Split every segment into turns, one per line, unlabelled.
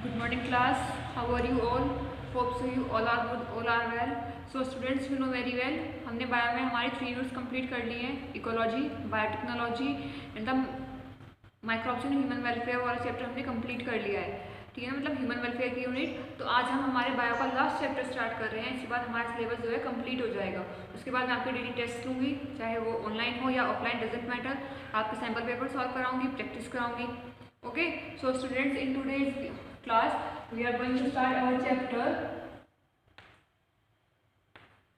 Good morning class. How are you all? Hope so you all are good, all are well. So students you know very well, हमने bio में हमारे 3 units complete कर लिए हैं. Ecology, biotechnology and the microbes in human welfare वाला chapter हमने complete कर लिया है. ठीक है, मतलब ह्यूमन वेलफेयर की यूनिट. तो आज हम हमारे बायो का लास्ट चैप्टर स्टार्ट कर रहे हैं. इसके बाद हमारा सिलेबस जो है कंप्लीट हो जाएगा. उसके बाद मैं आपके डेली टेस्ट लूँगी, चाहे वो ऑनलाइन हो या ऑफलाइन, डजेंट मैटर. आपके सैम्पल पेपर सॉल्व कराऊंगी, प्रैक्टिस कराऊंगी. Okay, so students, in today's class we are going to start our chapter,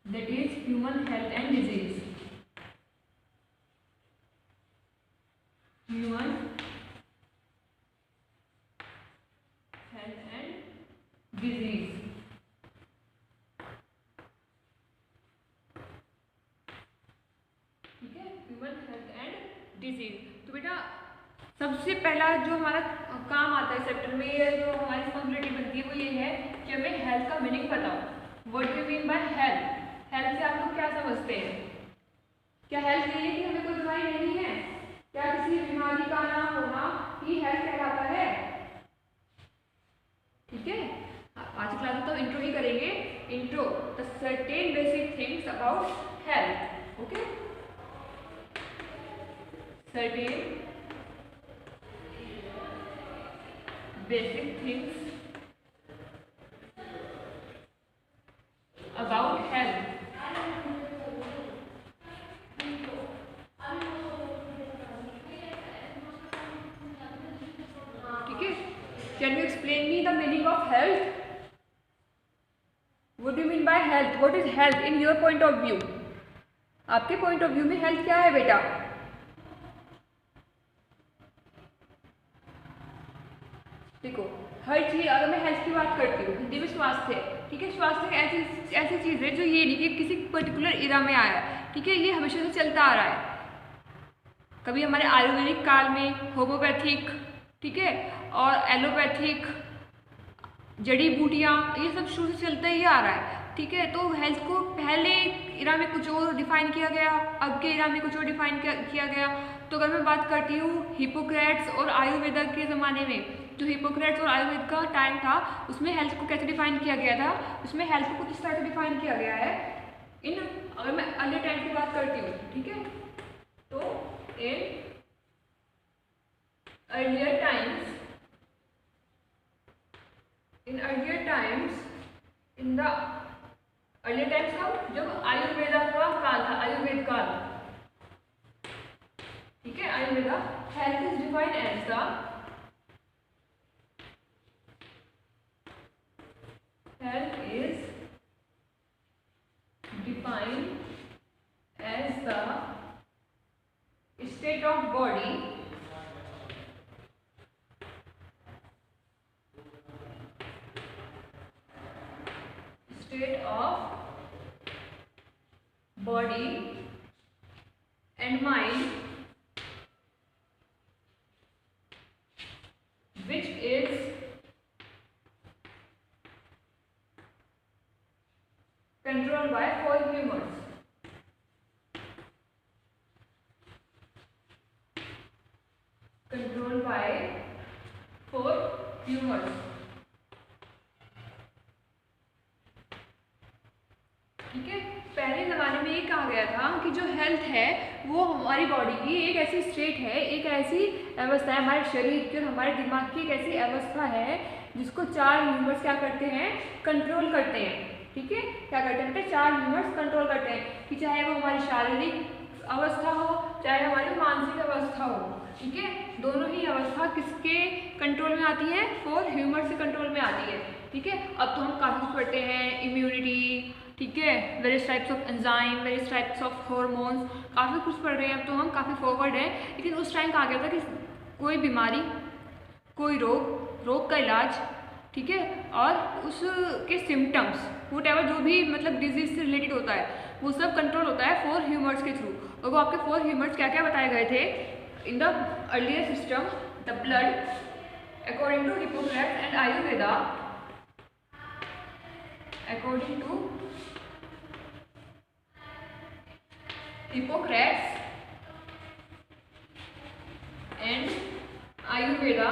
that is human health and disease. Human health and disease. ठीक है, human health and disease. तो बेटा सबसे पहला जो हमारा काम आता है चैप्टर में, ये जो हमारी रिस्पॉन्सिबिलिटी बनती है वो ये है कि हमें हेल्थ का मीनिंग बताओ. What do mean by health? Health से आप लोग क्या समझते हैं? क्या हेल्थ ये है कि हमें कोई बीमारी नहीं है? क्या किसी बीमारी का ना होना ही हेल्थ कहलाता है? ठीक है, आज की क्लास में तो इंट्रो ही करेंगे. Intro the certain basic things about health. Okay, certain basic things about health. ठीक है, can you explain me the meaning of health? What do you mean by health? What is health in your point of view? आपके point of view में health क्या है बेटा? देखो, हर चीज, अगर मैं हेल्थ की बात करती हूँ, हिंदी में स्वास्थ्य. ठीक है, स्वास्थ्य ऐसी चीज़ है जो ये नहीं कि किसी पर्टिकुलर इरा में आया. ठीक है, ये हमेशा से चलता आ रहा है. कभी हमारे आयुर्वेदिक काल में होम्योपैथिक, ठीक है, और एलोपैथिक जड़ी बूटियाँ, ये सब शुरू से चलता ही आ रहा है. ठीक है, तो हेल्थ को पहले इरा में कुछ और डिफाइन किया गया, अब के इरा में कुछ और डिफाइन किया गया. तो अगर मैं बात करती हूँ हिपोक्रेट्स और आयुर्वेदा के ज़माने में, जो हिपोक्रेट्स और आयुर्वेद का टाइम था, उसमें हेल्थ को कैसे डिफाइन किया गया था? उसमें हेल्थ को किस तरह से डिफाइन किया गया है? अगर मैं अर्ली टाइम की बात करती हूँ, ठीक है, तो in earlier times, in the earlier times का जब आयुर्वेदा का काल था, आयुर्वेद काल. ठीक है, Ayurveda, health is defined as the health is defined as the state of body and mind which is controlled by 4 humors. Controlled by 4 humors. ठीक है, पहले ज़माने में ये कहा गया था कि जो हेल्थ है वो हमारी बॉडी की एक ऐसी स्टेट है, एक ऐसी अवस्था है, हमारे शरीर की और हमारे दिमाग की एक ऐसी अवस्था है जिसको 4 ह्यूमर्स क्या करते हैं? कंट्रोल करते हैं. ठीक है, क्या करते हैं बेटे? 4 ह्यूमर्स कंट्रोल करते हैं, कि चाहे वो हमारी शारीरिक अवस्था हो, चाहे हमारी मानसिक अवस्था हो. ठीक है, दोनों ही अवस्था किसके कंट्रोल में आती है? 4 ह्यूमर्स के कंट्रोल में आती है. ठीक है, अब तो हम काफ़ी कुछ पढ़ते हैं, इम्यूनिटी, ठीक है, various types of enzyme, various types of hormones, काफ़ी कुछ पढ़ रहे हैं. अब तो हम काफ़ी फॉरवर्ड हैं. लेकिन उस टाइम कहा गया था कि कोई बीमारी, कोई रोग का इलाज, ठीक है, और उसके सिम्टम्स, वोटेवर जो भी मतलब डिजीज से रिलेटेड होता है, वो सब कंट्रोल होता है 4 ह्यूमर्स के थ्रू. और वो आपके 4 ह्यूमर्स क्या क्या बताए गए थे? In the earlier system, the blood according to Hippocrates and Ayurveda, according to Hippocrates and Ayurveda,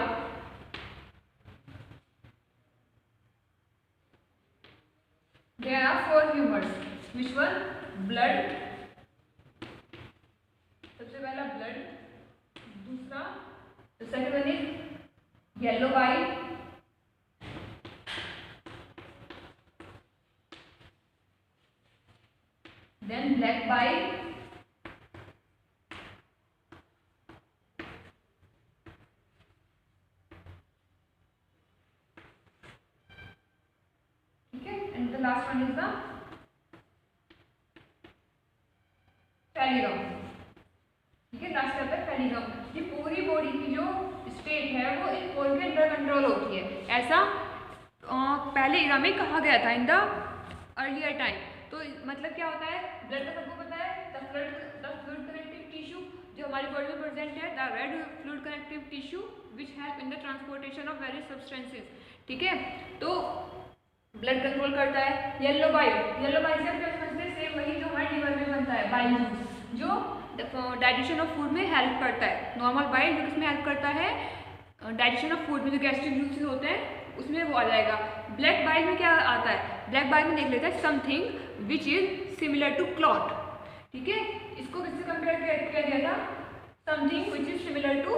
The second one is yellow bile, then black bile, okay, and the last one is the फेलिरम, ठीक है, last step है फेलिरम। ये पूरी body की जो state है वो इन four के अंडर कंट्रोल होती है, ऐसा पहले इरा में कहा गया था इन द अर्लियर टाइम। तो मतलब क्या होता है, ब्लड का सबको पता है, द फ्लूइड कनेक्टिव टिश्यू जो हमारी बॉडी में प्रेजेंट है, the red fluid connective tissue which help in the transportation of various substances, ठीक है। तो ब्लड कंट्रोल करता है। येलो बाइल से आप क्या समझते हैं, सेम वही जो हमारे लिवर में बनता है, बाइल जो डाइजेशन ऑफ फूड में हेल्प करता है। नॉर्मल बाइल जो किसमें हेल्प करता है, डाइजेशन ऑफ फूड में, जो गैस्ट्रिक जूसेस होते हैं उसमें वो आ जाएगा। ब्लैक बाइल में क्या आता है, ब्लैक बाइल में देख लेते हैं, something which is similar to clot, ठीक है। इसको किससे कंपेयर किया गया था, something which is similar to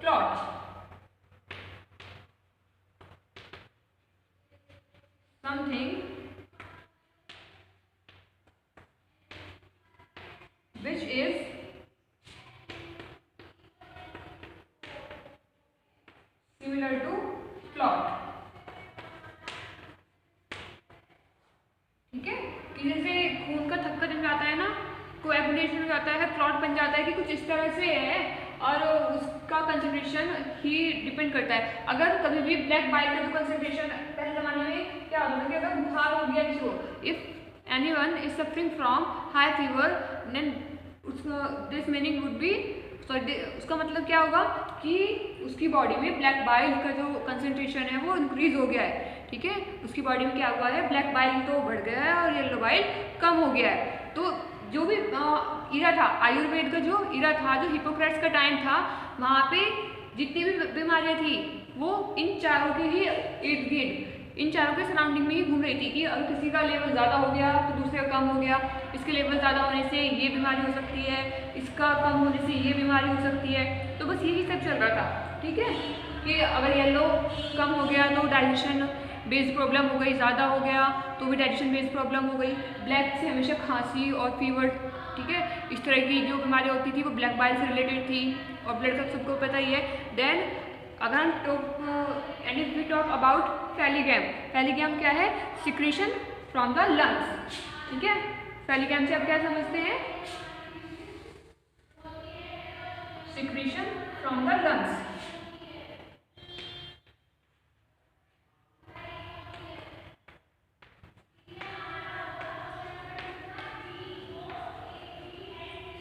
clot, something which is similar to clot, ठीक है। कि जैसे खून का थक्का जम जाता है ना, कोएगुलेशन हो जाता है, क्लॉट बन जाता है, कि कुछ इस तरह से है, और उसका कंसंट्रेशन ही डिपेंड करता है। अगर कभी भी ब्लैक बाइल का जो कंसंट्रेशन पहले ज़माने में क्या होता था कि अगर बुखार हो गया किसी को, if anyone is suffering from high fever, then this meaning would be, उसका मतलब क्या होगा कि उसकी बॉडी में ब्लैक बाइल का जो कंसंट्रेशन है वो इंक्रीज हो गया है, ठीक है। उसकी बॉडी में क्या हुआ है, ब्लैक बाइल तो बढ़ गया है और येलो बाइल कम हो गया है। तो जो भी इरा था, आयुर्वेद का जो इरा था, जो हिपोक्रेट्स का टाइम था, वहाँ पे जितनी भी बीमारियाँ थी वो इन चारों के ही इर्द गिर्द, इन चारों के सराउंडिंग में ही घूम रही थी। कि अगर किसी का लेवल ज़्यादा हो गया तो दूसरे का कम हो गया, इसके लेवल ज़्यादा होने से ये बीमारी हो सकती है, इसका कम होने से ये बीमारी हो सकती है। तो बस यही सब चल रहा था, ठीक है। कि अगर येलो कम हो गया तो डाइजेशन बेस्ड प्रॉब्लम हो गई, ज़्यादा हो गया तो भी डाइजेशन बेस्ड प्रॉब्लम हो गई। ब्लैक से हमेशा खांसी और फीवर, ठीक है, इस तरह की जो बीमारी होती थी वो ब्लैक बाइल से रिलेटेड थी, और ब्लड का सबको पता ही है। देन अगर हम वी टॉक अबाउट फेलिगैम क्या है, सिक्रीशन फ्रॉम द लंग्स, ठीक है। फेलिगैम से आप क्या समझते हैं, secretion from the lungs,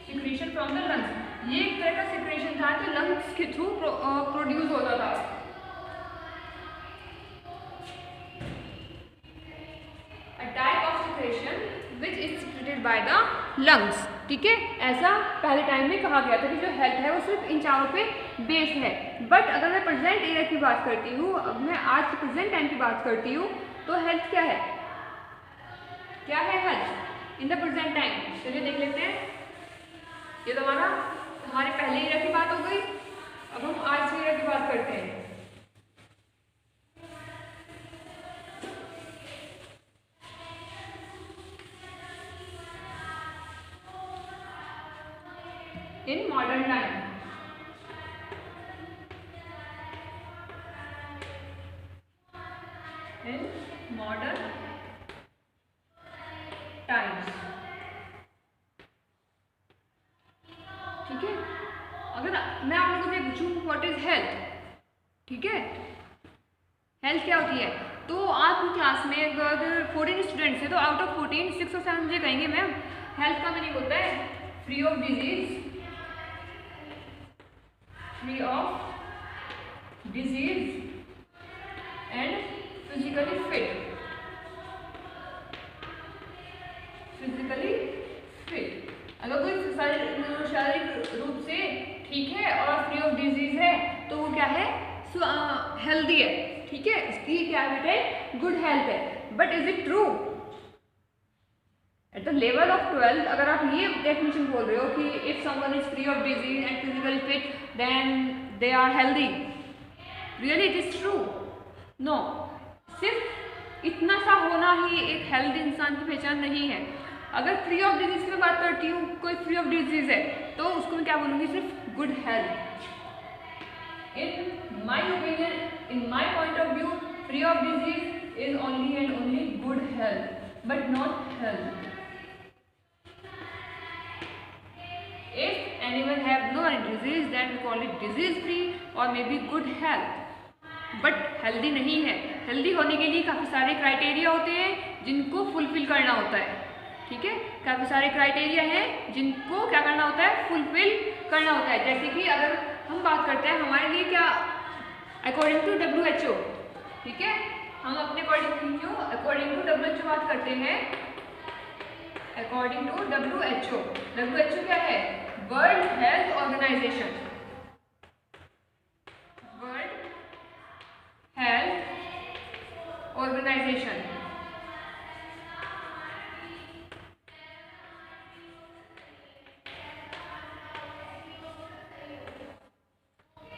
secretion from the lungs. ये एक तरह का सिक्रेशन था जो लंग्स के थ्रू प्रोड्यूस होता था। A type of secretion which is secreted by the lungs, ठीक है। ऐसा पहले टाइम में कहा गया था कि जो हेल्थ है वो सिर्फ इन चारों पे बेस है। बट अगर मैं प्रेजेंट एरिया की बात करती हूँ, अब मैं आज के प्रेजेंट टाइम की बात करती हूँ, तो हेल्थ क्या है, क्या है health in the present time. चलिए देख लेते हैं। ये तो हमारे पहले एरिया की बात हो गई, अब हम आज के एरिया की बात करते हैं। In modern time, in modern times, ठीक है। अगर मैं आप लोगों से पूछूं व्हाट इज हेल्थ, ठीक है, हेल्थ क्या होती है, तो आपकी क्लास में अगर 14 स्टूडेंट्स है तो आउट ऑफ 14 6 और 7 मुझे कहेंगे मैम हेल्थ का मीनिंग होता है free of disease, free of disease and physically fit, physically fit. अगर कोई शारीरिक रूप से ठीक है और फ्री ऑफ डिजीज है तो वो क्या है, हेल्दी है, ठीक है, उसकी क्या है, गुड हेल्थ है। But is it true at the level of 12? अगर आप ये डेफिनेशन बोल रहे हो कि if someone is free of disease and physically fit then they are healthy. Really it is true? No. सिर्फ इतना सा होना ही एक हेल्दी इंसान की पहचान नहीं है। अगर फ्री ऑफ डिजीज की मैं बात करती हूँ, कोई फ्री ऑफ डिजीज है तो उसको मैं क्या बोलूँगी, सिर्फ good health. In my opinion, in my point of view, free of disease is only and only good health, but not health. If anyone have no disease, then we call it disease free or maybe good health. But healthy नहीं है। Healthy होने के लिए काफ़ी सारे criteria होते हैं जिनको फुलफिल करना होता है। ठीक है, काफ़ी सारे क्राइटेरिया हैं जिनको क्या करना होता है, फुलफिल करना होता है। जैसे कि अगर हम बात करते हैं हमारे लिए क्या, अकॉर्डिंग टू WHO, ठीक है, हम अपने अकॉर्डिंग टू WHO बात करते हैं। अकॉर्डिंग टू WHO क्या है, world health organisation. World health organisation,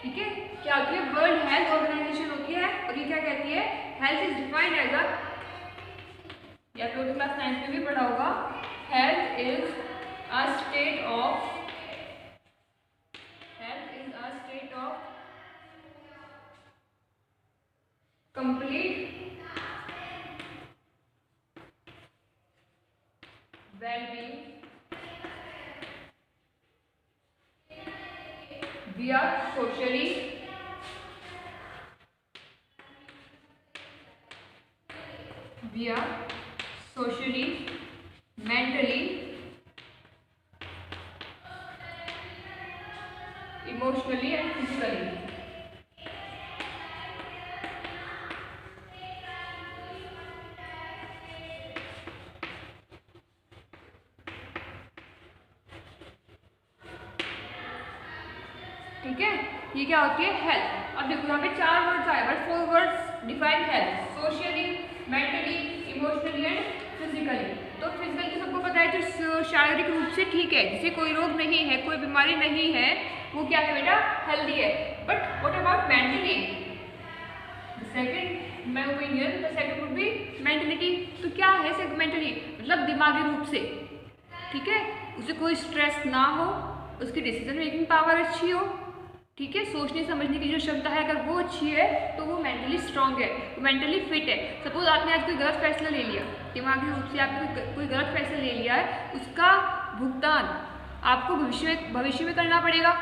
ठीक है, क्या होती है, वर्ल्ड हेल्थ ऑर्गेनाइजेशन होती है। और ये क्या कहती है, health is defined as a, या फिर क्लास 9 में भी पढ़ा होगा, health is a state of complete well-being via socially, mentally, emotionally and physically। ठीक है, ये क्या होती है, हेल्थ। अब देखो यहाँ पे 4 वर्ड्स आए, but 4 words define health, socially, mentally, emotionally and physically. तो फिजिकल तो सबको पता है, जो शारीरिक रूप से ठीक है, जिसे कोई रोग नहीं है, कोई बीमारी नहीं है, वो क्या है बेटा, हेल्दी है। But what about mentally, second my opinion, the second would B mentality. तो क्या है मेंटली, मतलब दिमागी रूप से, ठीक है, उसे कोई स्ट्रेस ना हो, उसकी डिसीजन मेकिंग पावर अच्छी हो, ठीक है, सोचने समझने की जो क्षमता है अगर वो अच्छी है तो वो मेंटली स्ट्रांग है, वो मेंटली फिट है। सपोज आपने आज कोई गलत फैसला ले लिया, दिमागी रूप से आपने कोई गलत फैसला ले लिया है, उसका भुगतान आपको भविष्य में करना पड़ेगा,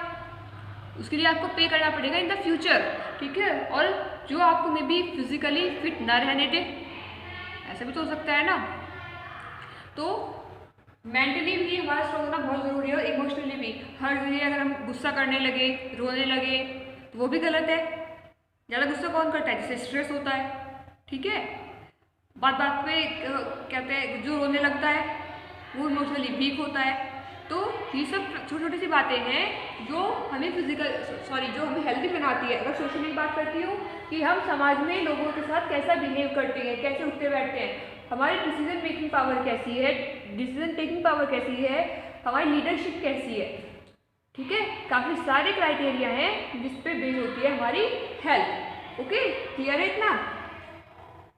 उसके लिए आपको पे करना पड़ेगा इन द फ्यूचर, ठीक है। और जो आपको मे बी फिजिकली फिट ना रहने दे, ऐसा भी तो हो सकता है ना। तो मेंटली भी हमारा स्ट्रॉन्ग होना बहुत ज़रूरी है, और इमोशनली भी। हर जगह अगर हम गुस्सा करने लगे, रोने लगे, तो वो भी गलत है। ज़्यादा गुस्सा कौन करता है, जिससे स्ट्रेस होता है, ठीक है। बात बात पे कहते हैं जो रोने लगता है वो इमोशनली वीक होता है। तो ये सब छोटी छोटी सी बातें हैं जो हमें जो हमें हेल्दी बनाती है। अगर सोशली बात करती हूँ कि हम समाज में लोगों के साथ कैसा बिहेव करते हैं, कैसे उठते बैठते हैं, हमारी डिसीजन मेकिंग पावर कैसी है, डिसीजन टेकिंग पावर कैसी है, हमारी लीडरशिप कैसी है, ठीक है। काफ़ी सारे क्राइटेरिया हैं जिस पे बेस होती है हमारी हेल्थ। ओके, क्लियर है इतना।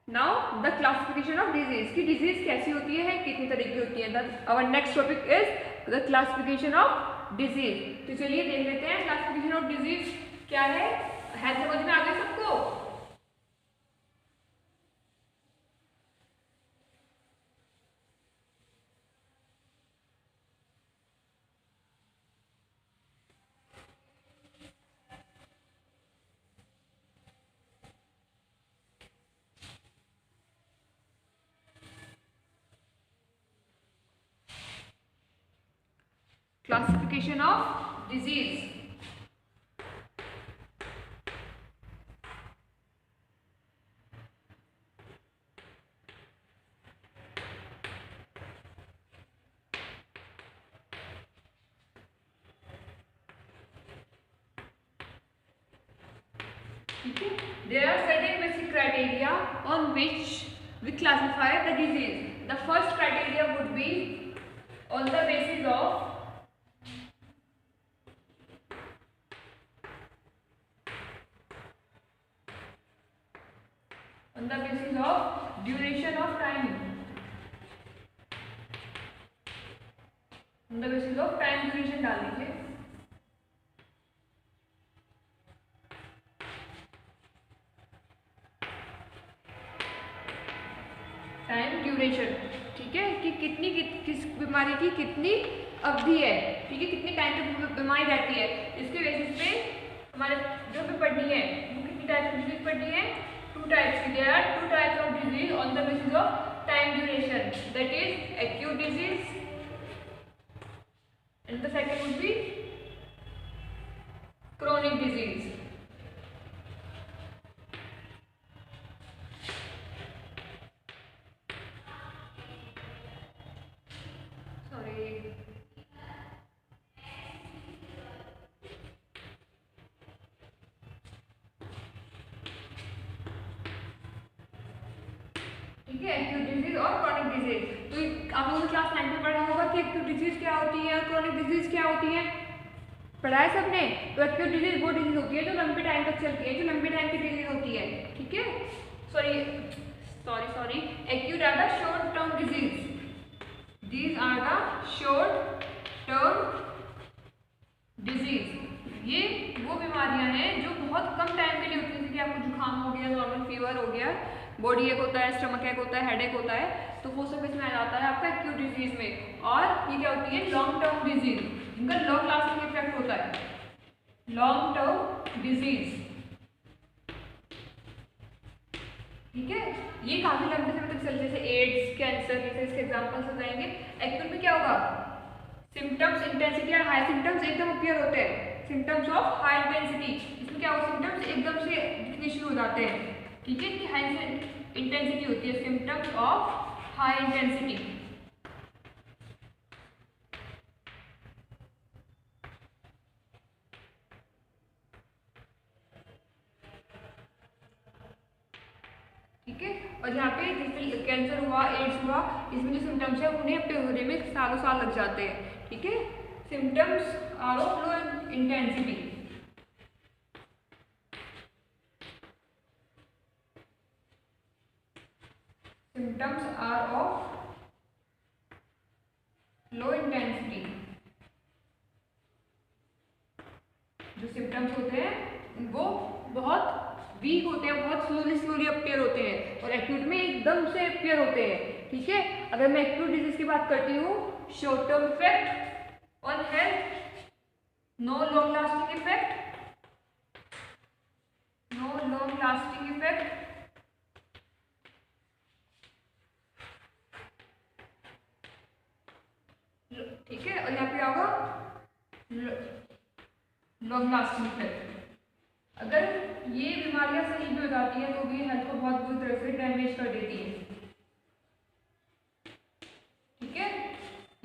Now the classification of disease, की डिजीज कैसी होती है, कितनी तरह की होती है। Our next topic is the classification of disease. तो चलिए देख लेते हैं क्लासिफिकेशन ऑफ डिजीज क्या है। हेल्थ समझ में आ गया सबको। Classification of disease. There are certain basic criteria on which we classify the disease. The first criteria would be on the basis of on the basis of duration of time, on the basis of time duration डाल दीजिए। Time duration, ठीक है, कि कितनी किस बीमारी की कितनी अवधि है, ठीक है, कितने टाइम तक बीमारी रहती है। इसके बेसिस पे हमारे जो भी पढ़नी है वो कितनी टाइप्स की डिजीज पढ़नी है, 2 टाइप्स की। There are 2 types of disease on the basis of time duration, that is acute disease and the second would be chronic disease. ठीक है, एक्यूट डिजीज और क्रॉनिक डिजीज। तो आप लोगों ने क्लास 9 में पढ़ा होगा कि एक्यूट डिजीज क्या होती है और क्रॉनिक डिजीज क्या होती है, पढ़ा है सबने। तो एक्यूट डिजीज वो डिजीज होती है जो लंबे टाइम तक चलती है, जो लंबे टाइम की डिजीज होती है, ठीक है। Sorry acute are the short term disease, these are the short term disease. ये वो बीमारियां हैं जो बहुत कम टाइम के लिए होती है, जैसे कि आपको जुकाम हो गया, नॉर्मल फीवर हो गया, बॉडी एक होता है, स्टमक एक होता है, हेडेक होता है, तो वो सब इसमें आ जाता है आपका एक्यूट डिजीज में। और ये क्या होती है, लॉन्ग टर्म डिजीज, जिनका लॉन्ग लास्टिंग इफेक्ट होता है, लॉन्ग टर्म डिजीज, ठीक है। ये काफी लंबे समय तक चलते, जैसे एड्स, कैंसर, जैसे इसके एग्जाम्पल्स हो जाएंगे। एक्यूट में क्या होगा, सिम्टम्स इंटेंसिटी और हाई सिम्टम्स एकदम अपीयर होते हैं, सिम्टम्स ऑफ हाई इंटेंसिटी। इसमें क्या होगा, सिम्टम्स एकदम से दिखने शुरू हो जाते हैं, ठीक है, कि हाई इंटेंसिटी होती है, सिम्टम्स ऑफ हाई इंटेंसिटी। ठीक है, और यहाँ पे जैसे कैंसर हुआ, एड्स हुआ, इसमें जो सिम्टम्स है उन्हें अपने होने में सालों साल लग जाते हैं, ठीक है। Symptoms are of low intensity, symptoms are of low intensity. जो सिम्टम्स होते हैं वो बहुत वीक होते हैं, बहुत स्लोली अपीयर होते हैं, और एक्यूट में एकदम से अपीयर होते हैं, ठीक है। अगर मैं एक्यूट डिजीज की बात करती हूँ, short term effect on health, no long lasting effect, no long lasting effect, ठीक है। और यहाँ पे होगा लॉन्ग लास्टिंग इफेक्ट। अगर ये बीमारियां सही भी हो जाती है तो भी हेल्थ को बहुत बुरी तरह से डैमेज कर देती है, ठीक है,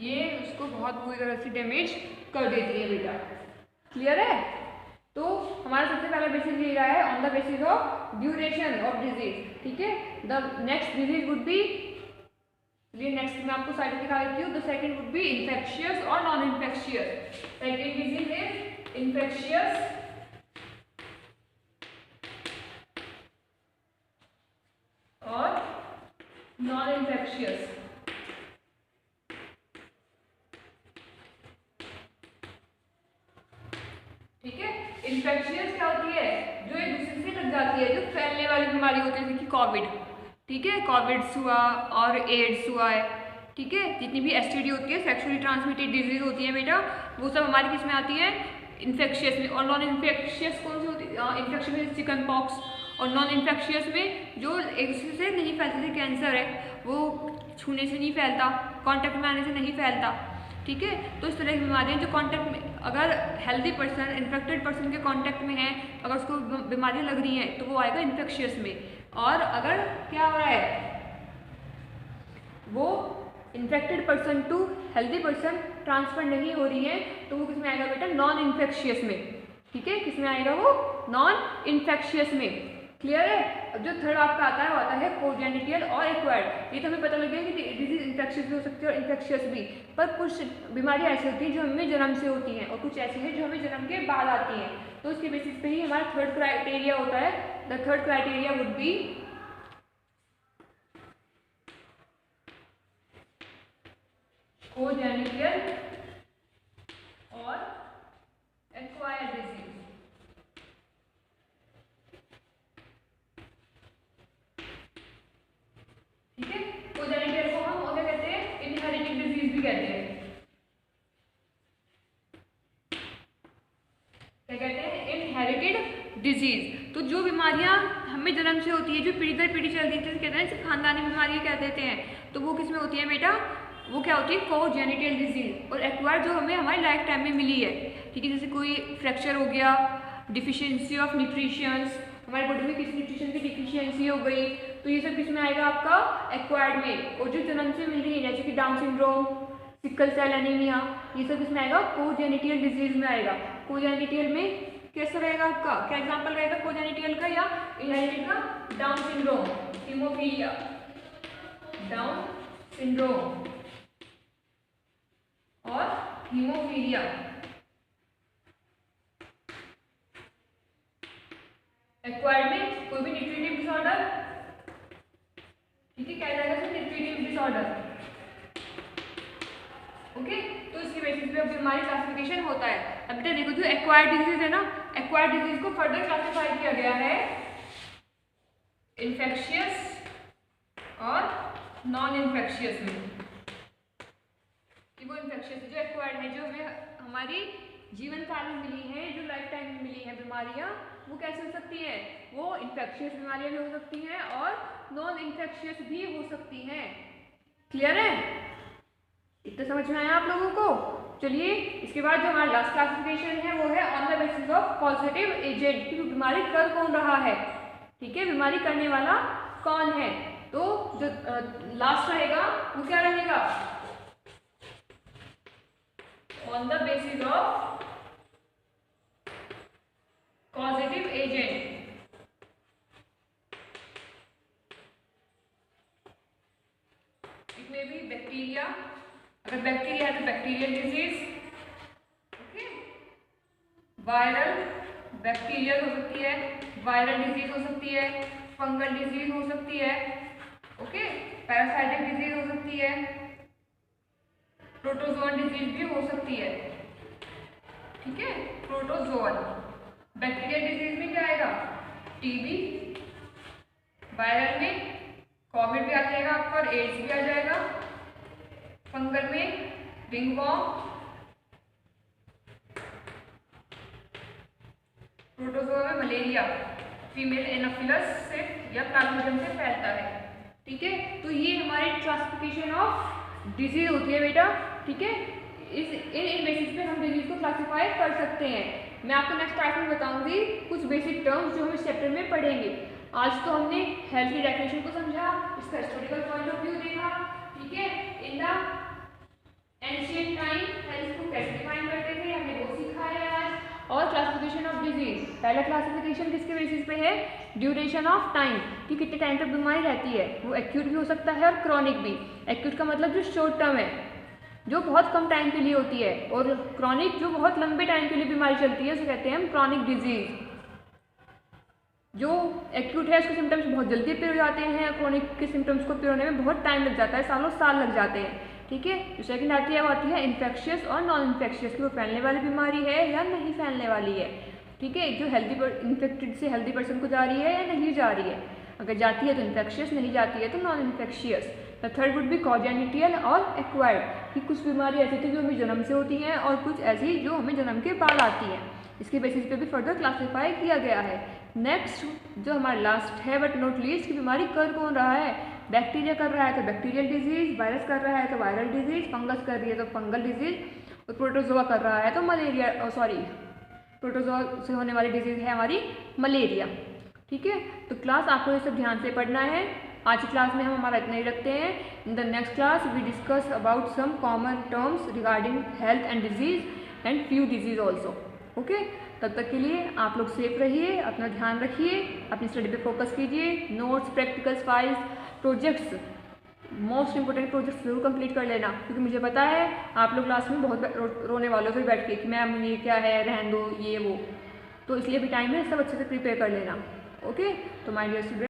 ये उसको बहुत बुरी तरह से डैमेज कर देती है बेटा, क्लियर है। तो हमारा सबसे पहला बेसिस ये रहा है on the basis of duration of disease, ठीक है। The next disease would be, ये नेक्स्ट मैं आपको साइड दिखा देती हूँ। The second would be infectious और non infectious. Second disease is infectious और नॉन इन्फेक्शियस, ठीक है। इन्फेक्शियस क्या होती है, जो एक दूसरे से लग जाती है, जो फैलने वाली बीमारी होती है, जैसे कि कोविड, ठीक है, कोविड हुआ और एड्स हुआ है, ठीक है। जितनी भी एसटीडी होती है, सेक्सुअली ट्रांसमिटेड डिजीज होती है बेटा, वो सब हमारी किस में आती है, इन्फेक्शियस में। और नॉन इन्फेक्शियस कौन सी होती है, इन्फेक्शन में चिकन पॉक्स, और नॉन इन्फेक्शियस में जो एक दूसरे से नहीं फैलते, जैसे कैंसर है वो छूने से नहीं फैलता, कांटेक्ट में आने से नहीं फैलता, ठीक है। तो इस तरह की बीमारियाँ जो कांटेक्ट में, अगर हेल्दी पर्सन इन्फेक्टेड पर्सन के कांटेक्ट में है, अगर उसको बीमारियाँ लग रही हैं तो वो आएगा इन्फेक्शियस में। और अगर क्या हो रहा है, वो infected person to healthy person transfer नहीं हो रही है, तो वो किसमें आएगा बेटा, नॉन इन्फेक्शियस में, ठीक है। किसमें आएगा वो, नॉन इन्फेक्शियस में, क्लियर है। अब जो थर्ड आपका आता है वो आता है कोजेनिटल और एक्वायर्ड। ये तो हमें पता लग गया कि डिजीज इन्फेक्शियस भी हो सकती है और इन्फेक्शियस भी, पर कुछ बीमारियां ऐसी होती हैं जो हमें जन्म से होती हैं और कुछ ऐसी हैं जो हमें जन्म के बाद आती हैं। तो उसके बेसिस पे ही हमारा थर्ड क्राइटेरिया होता है। The third criteria would be congenital और एक्वायर्ड डिजीज। ठीक है, कोजेनिटल को हम क्या कहते हैं, इनहेरिटेड डिजीज भी कहते हैं। क्या कहते हैं, इनहेरिटेड डिजीज। तो जो बीमारियां हमें जन्म से होती है, जो पीढ़ी दर पीढ़ी चलती है, कहते हैं इसे खानदानी बीमारियां कह देते हैं। तो वो किस में होती है बेटा, वो क्या होती है, कोजेनिटल डिजीज। और एक्वायर जो हमें हमारी लाइफ टाइम में मिली है। ठीक है, जैसे कोई फ्रैक्चर हो गया, डिफिशियंसी ऑफ न्यूट्रिशंस, हमारे बॉडी में किसी न्यूट्रिशन की डिफिशियंसी हो गई, तो ये सब किस में आएगा आपका, एक्वायर्ड में। और जो जन्म से मिल रही है, जैसे कि Down syndrome, sickle cell anaemia, ये सब किस में आएगा, कोजेनिटल डिजीज में आएगा। कोजेनिटल में कैसा रहेगा आपका, क्या एग्जांपल रहेगा कोजेनिटल का या इनहेरिटेड का, down syndrome, haemophilia, down syndrome और हीमोफीलिया। एक्वायर्ड में कोई भी न्यूट्रिटिव डिसऑर्डर, ठीक है, क्या रहेगा, न्यूट्रिटिव डिसऑर्डर। ओके, तो इसकी बेसिस पे अब बीमारी क्लासिफिकेशन होता है। अब बेटा देखो, जो एक्वायर्ड डिजीज है ना, एक्वायर्ड डिजीज को फर्दर क्लासिफाई किया गया है इन्फेक्शियस और नॉन इन्फेक्शियस में। कि वो इन्फेक्शियस जो एक्वायर्ड है, जो हमें हमारी जीवन काल में मिली है, जो लाइफ टाइम में मिली है बीमारियां, वो कैसे हो सकती है, वो इन्फेक्शियस बीमारियां भी हो सकती हैं और नॉन इन्फेक्शियस भी हो सकती हैं। क्लियर है, इतना समझ में आया आप लोगों को। चलिए, इसके बाद जो हमारा लास्ट क्लासिफिकेशन है वो है on the basis of positive agent, कि बीमारी कर कौन रहा है। ठीक है, बीमारी करने वाला कौन है। तो जो लास्ट रहेगा वो क्या रहेगा, on the basis of positive agent. It में भी बैक्टीरिया, अगर बैक्टीरिया है तो bacterial disease, okay, viral, bacterial हो सकती है, वायरल डिजीज हो सकती है, फंगल डिजीज हो सकती है, ओके, पैरासाइटिक डिजीज हो सकती है, प्रोटोजोअन डिजीज भी हो सकती है। ठीक है, प्रोटोजोअन। बैक्टीरियल डिजीज में क्या आएगा, टीबी, वायरल में कोविड भी आ जाएगा आपका, एड्स भी आ जाएगा, फंगल में रिंगवॉर्म, प्रोटोजोआ में मलेरिया, फीमेल एनोफिलस से या प्लाज्मोडियम से फैलता है। ठीक है, तो ये हमारी क्लासिफिकेशन ऑफ डिजीज होती है बेटा। ठीक है, इन बेसिस पे हम डिजीज को क्लासिफाई कर सकते हैं। मैं आपको नेक्स्ट क्लास में बताऊंगी कुछ बेसिक टर्म्स जो हम इस चैप्टर में पढ़ेंगे। आज तो हमने हेल्थ की डेफिनेशन को समझा, इसका हिस्टोरिकल पॉइंट ऑफ व्यू देखा। ठीक है, in the ancient time health को कैसे डिफाइन करते थे, हमने वो सीखा है आज। और क्लासिफिकेशन ऑफ डिजीज, पहला क्लासिफिकेशन किसके बेसिस पे है, ड्यूरेशन ऑफ टाइम, कि कितने टाइम तक बीमारी रहती है। वो एक्यूट भी हो सकता है और क्रॉनिक भी। एक्यूट का मतलब जो शॉर्ट टर्म है, जो बहुत कम टाइम के लिए होती है, और क्रॉनिक जो बहुत लंबे टाइम के लिए बीमारी चलती है, उसे कहते हैं हम क्रॉनिक डिजीज। जो एक्यूट है उसके सिम्टम्स बहुत जल्दी अपेयर हो जाते हैं, क्रॉनिक के सिम्टम्स को अपेयर होने में बहुत टाइम लग जाता है, सालों साल लग जाते हैं। ठीक है, जो सेकंड आती है वो आती है इन्फेक्शियस और नॉन इन्फेक्शियस, कि वो फैलने वाली बीमारी है या नहीं फैलने वाली है। ठीक है, जो हेल्दी इन्फेक्टेड से हेल्दी पर्सन को जा रही है या नहीं जा रही है। अगर जाती है तो इन्फेक्शियस, नहीं जाती है तो non infectious. The third would be congenital और एक्वायर्ड, कि कुछ बीमारी ऐसी थी जो हमें जन्म से होती हैं और कुछ ऐसी जो हमें जन्म के बाद आती हैं। इसके बेसिस पे भी फर्दर क्लासीफाई किया गया है। नेक्स्ट जो हमारा लास्ट है बट नॉट लीस्ट, की बीमारी कर कौन रहा है। बैक्टीरिया कर रहा है तो बैक्टीरियल डिजीज, वायरस कर रहा है तो वायरल डिजीज, फंगस कर रही है तो फंगल डिजीज, और प्रोटोजोआ कर रहा है तो मलेरिया, प्रोटोजोआ से होने वाली डिजीज है हमारी मलेरिया। ठीक है, तो क्लास आपको ये सब ध्यान से पढ़ना है। आज की क्लास में हम हमारा इतना ही रखते हैं। In the next class we discuss about some common terms regarding health and disease and few disease also. Okay, तब तक के लिए आप लोग सेफ रहिए, अपना ध्यान रखिए, अपनी स्टडी पे फोकस कीजिए। Notes, practicals, files, projects, most important projects जरूर कंप्लीट कर लेना, क्योंकि मुझे पता है आप लोग क्लास में बहुत रोने वालों से बैठ के कि मैम ये क्या है, रहन दो, ये वो। तो इसलिए भी टाइम है, सब अच्छे से प्रिपेयर कर लेना। ओके, तो माय डियर स्टूडेंट,